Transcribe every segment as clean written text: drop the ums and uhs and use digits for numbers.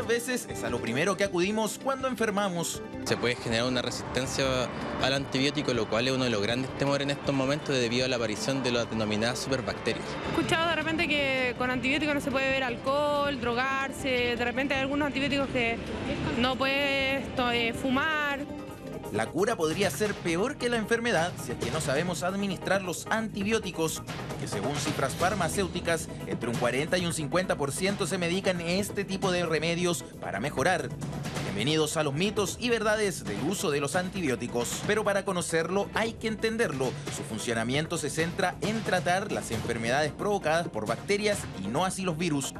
veces es a lo primero que acudimos cuando enfermamos. Se puede generar una resistencia al antibiótico, lo cual es uno de los grandes temores en estos momentos debido a la aparición de las denominadas superbacterias. He escuchado de repente que con antibióticos no se puede beber alcohol, drogarse, de repente hay algunos antibióticos que no puedes fumar. La cura podría ser peor que la enfermedad si es que no sabemos administrar los antibióticos, que según cifras farmacéuticas, entre un 40 y un 50% se medican este tipo de remedios para mejorar. Bienvenidos a los mitos y verdades del uso de los antibióticos. Pero para conocerlo hay que entenderlo. Su funcionamiento se centra en tratar las enfermedades provocadas por bacterias y no así los virus.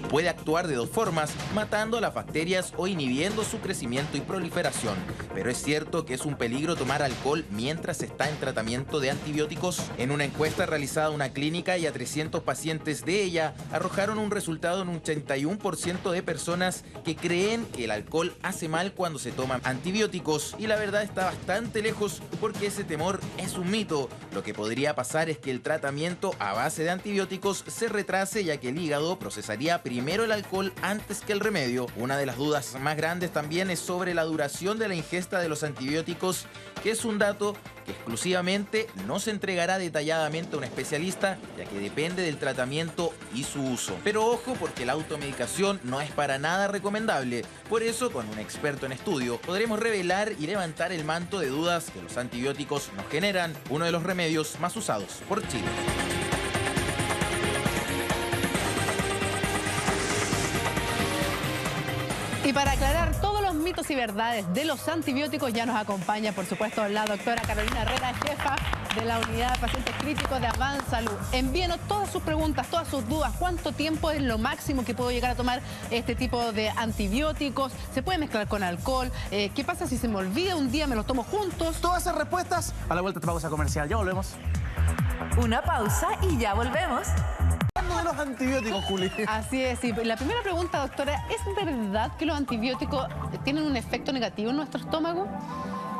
Puede actuar de dos formas, matando a las bacterias o inhibiendo su crecimiento y proliferación. Pero es cierto que es un peligro tomar alcohol mientras está en tratamiento de antibióticos. En una encuesta realizada en una clínica y a 300 pacientes de ella, arrojaron un resultado en un 81% de personas que creen que el alcohol hace mal cuando se toman antibióticos. Y la verdad está bastante lejos porque ese temor es un mito. Lo que podría pasar es que el tratamiento a base de antibióticos se retrase, ya que el hígado procesaría primero el alcohol antes que el remedio. Una de las dudas más grandes también es sobre la duración de la ingesta de los antibióticos, que es un dato que exclusivamente no se entregará detalladamente a un especialista, ya que depende del tratamiento y su uso. Pero ojo, porque la automedicación no es para nada recomendable. Por eso, con un experto en estudio, podremos revelar y levantar el manto de dudas que los antibióticos nos generan, uno de los remedios más usados por Chile. Y para aclarar todos los mitos y verdades de los antibióticos ya nos acompaña, por supuesto, la doctora Carolina Herrera, jefa de la unidad de pacientes críticos de Avansalud. Envíenos todas sus preguntas, todas sus dudas. ¿Cuánto tiempo es lo máximo que puedo llegar a tomar este tipo de antibióticos? ¿Se puede mezclar con alcohol? ¿Qué pasa si se me olvida un día, me los tomo juntos? Todas esas respuestas a la vuelta de esta pausa comercial. Ya volvemos. Una pausa y ya volvemos. De los antibióticos, Juli. Así es, sí. La primera pregunta, doctora, ¿es verdad que los antibióticos tienen un efecto negativo en nuestro estómago?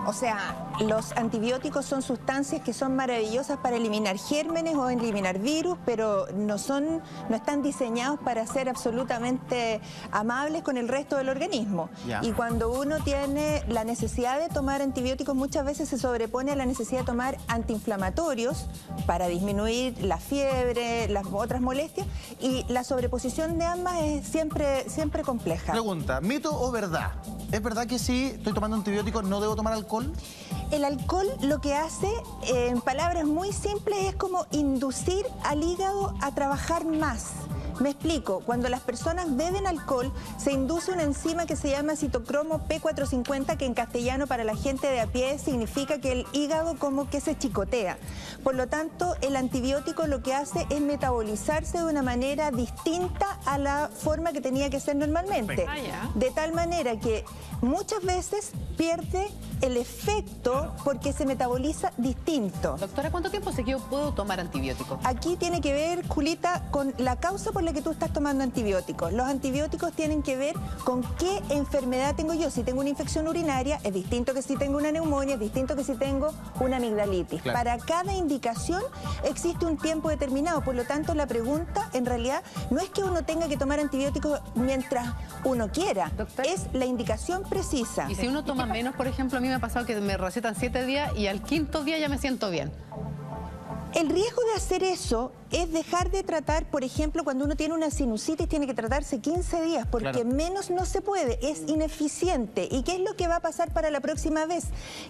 O sea, los antibióticos son sustancias que son maravillosas para eliminar gérmenes o eliminar virus, pero no están diseñados para ser absolutamente amables con el resto del organismo. Ya. Y cuando uno tiene la necesidad de tomar antibióticos, muchas veces se sobrepone a la necesidad de tomar antiinflamatorios para disminuir la fiebre, las otras molestias, y la sobreposición de ambas es siempre compleja. Pregunta, ¿mito o verdad? ¿Es verdad que si estoy tomando antibióticos no debo tomar alcohol? El alcohol lo que hace, en palabras muy simples, es como inducir al hígado a trabajar más. Me explico, cuando las personas beben alcohol se induce una enzima que se llama citocromo P450, que en castellano para la gente de a pie significa que el hígado como que se chicotea. Por lo tanto, el antibiótico lo que hace es metabolizarse de una manera distinta a la forma que tenía que ser normalmente. De tal manera que muchas veces pierde el efecto porque se metaboliza distinto. Doctora, ¿cuánto tiempo seguido puedo tomar antibióticos? Aquí tiene que ver, Julita, con la causa por la que tú estás tomando antibióticos. Los antibióticos tienen que ver con qué enfermedad tengo yo. Si tengo una infección urinaria, es distinto que si tengo una neumonía, es distinto que si tengo una amigdalitis. Claro. Para cada indicación existe un tiempo determinado. Por lo tanto, la pregunta, en realidad, no es que uno tenga que tomar antibióticos mientras uno quiera. Doctora, es la indicación precisa. Y si uno toma menos, por ejemplo, a mí me ha pasado que me recetan 7 días y al 5.º día ya me siento bien. El riesgo de hacer eso es dejar de tratar, por ejemplo, cuando uno tiene una sinusitis tiene que tratarse 15 días, porque claro, menos no se puede, es ineficiente. ¿Y qué es lo que va a pasar para la próxima vez?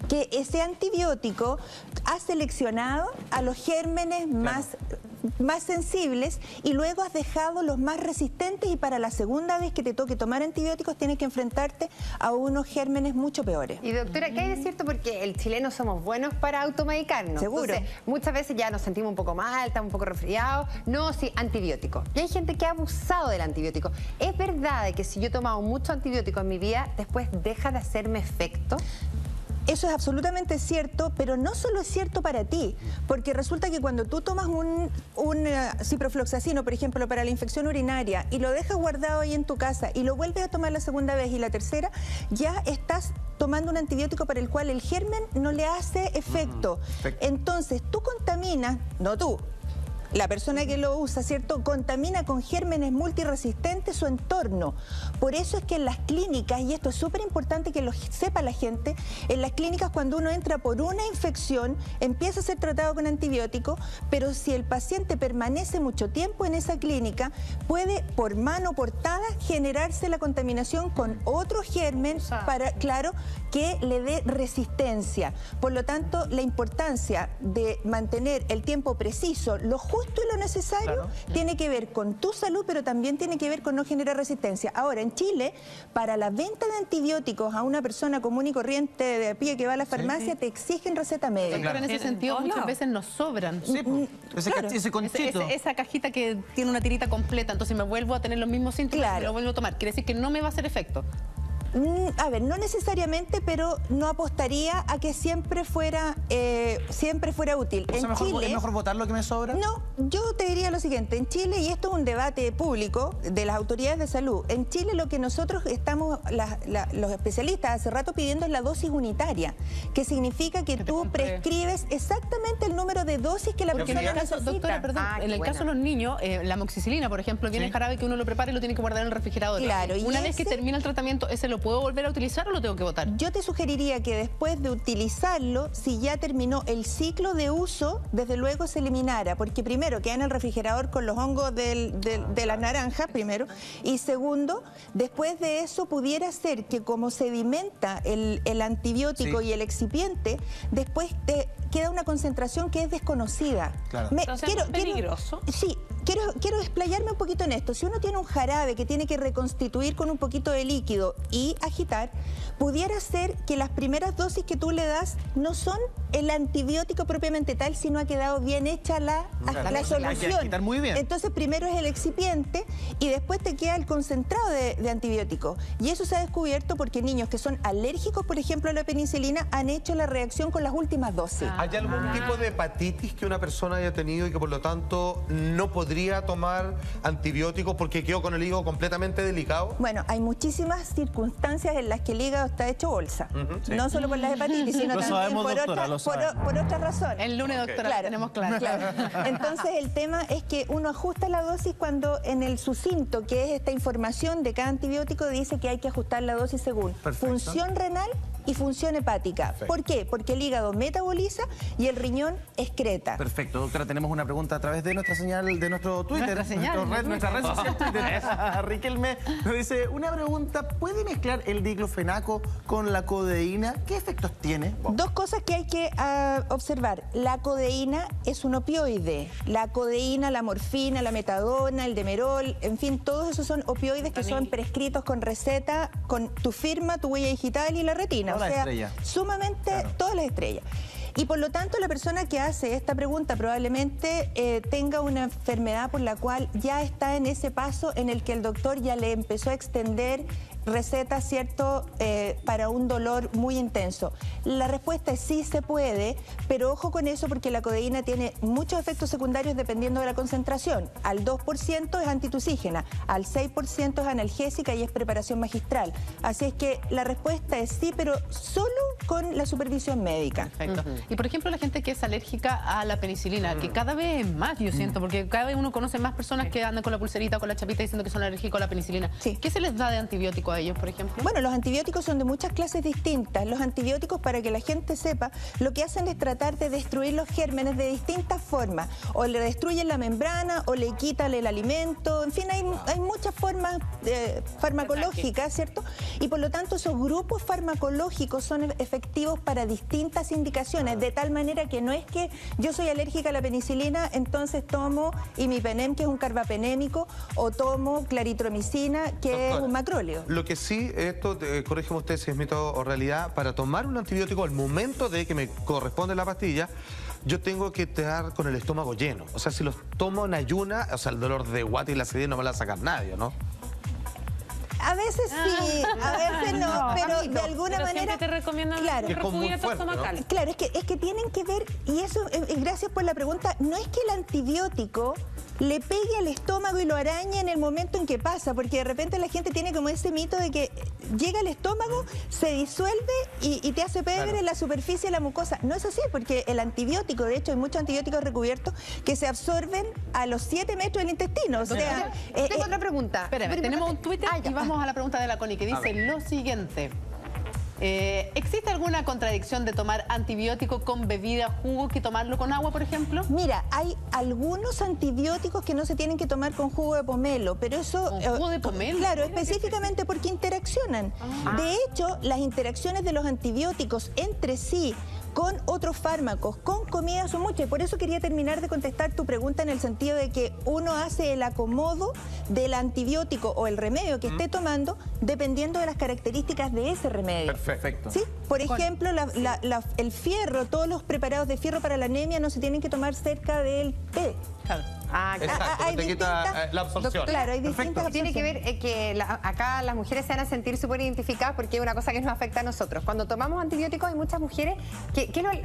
Que ese antibiótico ha seleccionado a los gérmenes más sensibles y luego has dejado los más resistentes, y para la segunda vez que te toque tomar antibióticos tienes que enfrentarte a unos gérmenes mucho peores. Y doctora, ¿qué hay de cierto? Porque el chileno somos buenos para automedicarnos. Seguro. Entonces, muchas veces ya nos sentimos un poco mal, estamos un poco resfriados. No, sí, antibiótico. Y hay gente que ha abusado del antibiótico. ¿Es verdad de que si yo he tomado mucho antibiótico en mi vida, después deja de hacerme efecto? Eso es absolutamente cierto, pero no solo es cierto para ti, porque resulta que cuando tú tomas un ciprofloxacino, por ejemplo, para la infección urinaria, y lo dejas guardado ahí en tu casa y lo vuelves a tomar la segunda vez y la tercera, ya estás tomando un antibiótico para el cual el germen no le hace efecto. Entonces, tú contaminas, no tú, la persona que lo usa, ¿cierto?, contamina con gérmenes multiresistentes su entorno. Por eso es que en las clínicas, y esto es súper importante que lo sepa la gente, en las clínicas cuando uno entra por una infección, empieza a ser tratado con antibióticos, pero si el paciente permanece mucho tiempo en esa clínica, puede por mano portada generarse la contaminación con otro germen para, claro, que le dé resistencia. Por lo tanto, la importancia de mantener el tiempo preciso, lo justo y lo necesario, tiene que ver con tu salud, pero también tiene que ver con no generar resistencia. Ahora, en Chile, para la venta de antibióticos a una persona común y corriente de a pie que va a la farmacia, te exigen receta médica. Pero en ese sentido, muchas veces nos sobran. Sí, ese conchito. Esa cajita que tiene una tirita completa, entonces me vuelvo a tener los mismos síntomas y lo vuelvo a tomar. Quiere decir que no me va a hacer efecto. A ver, no necesariamente, pero no apostaría a que siempre fuera útil. O sea, ¿es mejor botar lo que me sobra? No, yo te diría lo siguiente. En Chile, y esto es un debate público de las autoridades de salud, en Chile lo que nosotros estamos, los especialistas, hace rato pidiendo es la dosis unitaria, que significa que tú prescribes exactamente el número de dosis que la persona necesita. Doctora, perdón, en el caso de los niños, la amoxicilina, por ejemplo, viene jarabe que uno lo prepara y lo tiene que guardar en el refrigerador. Claro. Una vez que termina el tratamiento, ¿ese lo puedo volver a utilizar o lo tengo que botar? Yo te sugeriría que después de utilizarlo, si ya terminó el ciclo de uso, desde luego se eliminara, porque primero queda en el refrigerador con los hongos de las naranjas, primero, y segundo, después de eso pudiera ser que como sedimenta el antibiótico y el excipiente, después queda una concentración que es desconocida. Claro. Entonces, ¿es peligroso? Sí. Quiero explayarme un poquito en esto. Si uno tiene un jarabe que tiene que reconstituir con un poquito de líquido y agitar, pudiera ser que las primeras dosis que tú le das no son el antibiótico propiamente tal, sino ha quedado bien hecha la solución. Hay que agitar muy bien. Entonces primero es el excipiente y después te queda el concentrado de antibiótico. Y eso se ha descubierto porque niños que son alérgicos, por ejemplo, a la penicilina, han hecho la reacción con las últimas dosis. ¿Hay algún tipo de hepatitis que una persona haya tenido y que por lo tanto no podría tomar antibióticos porque quedó con el hígado completamente delicado? Bueno, hay muchísimas circunstancias en las que el hígado está hecho bolsa. No solo por las hepatitis, sino Lo también sabemos, por otras razones. El lunes, doctora, tenemos claro. Entonces, el tema es que uno ajusta la dosis cuando en el sucinto, que es esta información de cada antibiótico, dice que hay que ajustar la dosis según función renal y función hepática. ¿Por qué? Porque el hígado metaboliza y el riñón excreta. Perfecto, doctora, tenemos una pregunta a través de nuestra señal, de nuestro Twitter. Nuestra red social Twitter. Riquelme nos dice, una pregunta, ¿puede mezclar el diclofenaco con la codeína? ¿Qué efectos tiene? Dos cosas que hay que observar. La codeína es un opioide. La codeína, la morfina, la metadona, el demerol, en fin, todos esos son opioides que son prescritos con receta, con tu firma, tu huella digital y la retina. Todas las estrellas. Sumamente todas las estrellas. Y por lo tanto, la persona que hace esta pregunta probablemente tenga una enfermedad por la cual ya está en ese paso en el que el doctor ya le empezó a extender recetas, ¿cierto?, para un dolor muy intenso. La respuesta es sí se puede, pero ojo con eso porque la codeína tiene muchos efectos secundarios dependiendo de la concentración. Al 2% es antitusígena, al 6% es analgésica y es preparación magistral. Así es que la respuesta es sí, pero solo con la supervisión médica. Perfecto. Y por ejemplo, la gente que es alérgica a la penicilina, que cada vez es más, yo siento, porque cada vez uno conoce más personas que andan con la pulserita o con la chapita diciendo que son alérgicos a la penicilina. ¿Qué se les da de antibiótico a ellos, por ejemplo? Bueno, los antibióticos son de muchas clases distintas. Los antibióticos, para que la gente sepa, lo que hacen es tratar de destruir los gérmenes de distintas formas. O le destruyen la membrana, o le quitan el alimento. En fin, hay muchas formas farmacológicas, ¿cierto? Y por lo tanto, esos grupos farmacológicos son efectivos para distintas indicaciones, de tal manera que no es que yo soy alérgica a la penicilina, entonces tomo imipenem, que es un carbapenémico, o tomo claritromicina, que es un macróleo. Lo que sí, esto, corrígeme usted si es mito o realidad, para tomar un antibiótico al momento de que me corresponde la pastilla, yo tengo que estar con el estómago lleno. O sea, si los tomo en ayuna, o sea, el dolor de guata y la acidez no me la va a sacar nadie, ¿no? A veces sí, a veces no, pero de alguna manera... Siempre te recomiendan refugios estomacales. Claro, es que tienen que ver, y eso, gracias por la pregunta, no es que el antibiótico le pegue al estómago y lo arañe en el momento en que pasa, porque de repente la gente tiene como ese mito de que llega al estómago, se disuelve y te hace pegar en la superficie de la mucosa. No es así, porque el antibiótico, de hecho hay muchos antibióticos recubiertos que se absorben a los 7 metros del intestino. O sea, tengo otra pregunta. Espérame, tenemos un Twitter y vamos a la pregunta de la Connie, que dice lo siguiente. ¿Existe alguna contradicción de tomar antibiótico con bebida, jugo, que tomarlo con agua, por ejemplo? Mira, hay algunos antibióticos que no se tienen que tomar con jugo de pomelo, pero eso... ¿Con jugo de pomelo? Claro, específicamente porque interaccionan. De hecho, las interacciones de los antibióticos entre sí, con otros fármacos, con comidas son muchas. Por eso quería terminar de contestar tu pregunta en el sentido de que uno hace el acomodo del antibiótico o el remedio que esté tomando dependiendo de las características de ese remedio. Perfecto. ¿Sí? Por ejemplo, el fierro, todos los preparados de fierro para la anemia no se tienen que tomar cerca del té. Claro. Exacto, te quita la absorción. Claro, hay distintas Tiene que ver que acá las mujeres se van a sentir súper identificadas porque es una cosa que nos afecta a nosotros. Cuando tomamos antibióticos hay muchas mujeres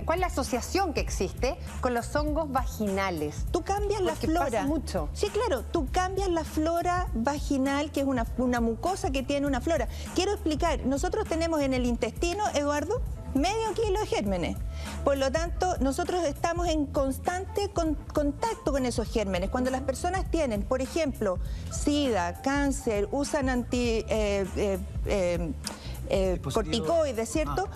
¿cuál es la asociación que existe con los hongos vaginales? Tú cambias la flora. Pasa mucho. Sí, claro, tú cambias la flora vaginal, que es una mucosa que tiene una flora. Quiero explicar, nosotros tenemos en el intestino, Eduardo, medio kilo de gérmenes. Por lo tanto, nosotros estamos en constante contacto con esos gérmenes. Cuando las personas tienen, por ejemplo, SIDA, cáncer, usan corticoides, ¿cierto?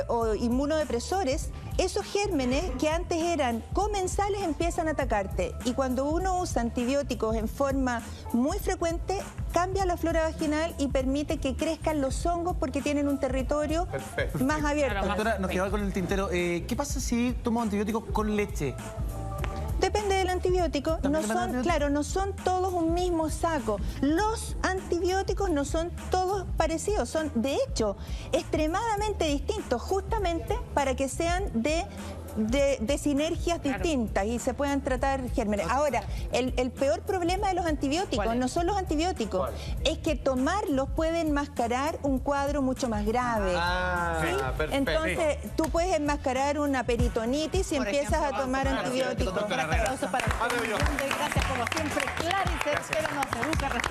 O inmunodepresores, esos gérmenes que antes eran comensales empiezan a atacarte. Y cuando uno usa antibióticos en forma muy frecuente, cambia la flora vaginal y permite que crezcan los hongos porque tienen un territorio más abierto. Doctora, nos quedaba con el tintero. ¿Qué pasa si tomo antibióticos con leche? Depende del antibiótico. No son todos un mismo saco. Los antibióticos no son todos parecidos, son de hecho extremadamente distintos, justamente para que sean de sinergias distintas y se puedan tratar gérmenes. Ahora, el peor problema de los antibióticos no son los antibióticos, es que tomarlos puede enmascarar un cuadro mucho más grave. Perfecto. Entonces, tú puedes enmascarar una peritonitis si empiezas a tomar antibióticos. Aplausos para Maravilloso. Gracias, como siempre, Clarice, pero nos educa respecto